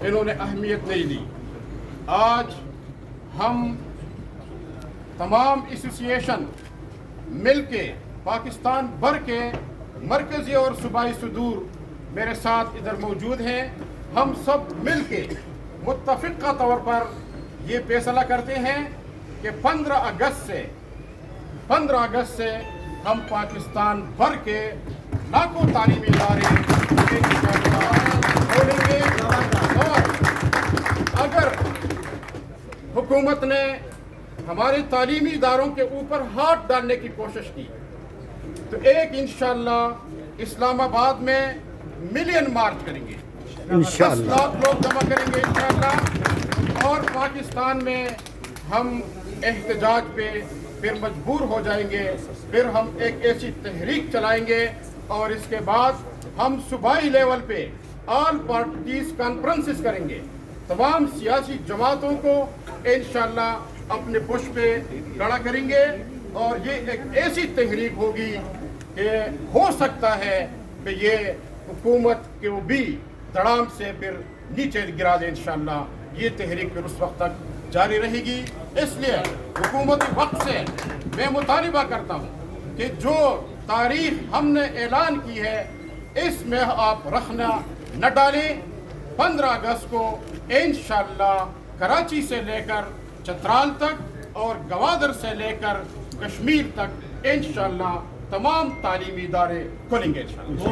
انہوں نے اہمیت نہیں دی. آج ہم تمام ایسوسیشن مل کے پاکستان بھر کے مرکزی اور صوبائی صدور میرے ساتھ ادھر موجود ہیں. ہم سب مل کے متفقہ طور پر یہ فیصلہ کرتے ہیں کہ 15 اگست سے ہم پاکستان بھر کے لاکھوں تعلیمی ادارے کھولیں گے. اور اگر حکومت نے ہمارے تعلیمی اداروں کے اوپر ہاتھ ڈالنے کی کوشش کی تو ایک انشاءاللہ اسلام آباد میں ملین مارچ کریں گے, 10 لاکھ لوگ جمع کریں گے انشاءاللہ, اور پاکستان میں ہم احتجاج پہ پھر مجبور ہو جائیں گے. پھر ہم ایک ایسی تحریک چلائیں گے اور اس کے بعد ہم صوبائی لیول پہ آل پارٹیز کانفرنسز کریں گے. تمام سیاسی جماعتوں کو انشاءاللہ اپنے پش پہ کھڑا کریں گے, اور یہ ایک ایسی تحریک ہوگی کہ ہو سکتا ہے کہ یہ حکومت کے وہ بھی دڑام سے پھر نیچے گرا دے. انشاءاللہ یہ تحریک پھر اس وقت تک جاری رہے گی. اس لیے حکومتی وقت سے میں مطالبہ کرتا ہوں کہ جو تاریخ ہم نے اعلان کی ہے اس میں آپ رخنا نہ ڈالیں. 15 اگست کو انشاءاللہ کراچی سے لے کر چترال تک اور گوادر سے لے کر کشمیر تک انشاءاللہ تمام تعلیمی ادارے کھولیں گے انشاءاللہ.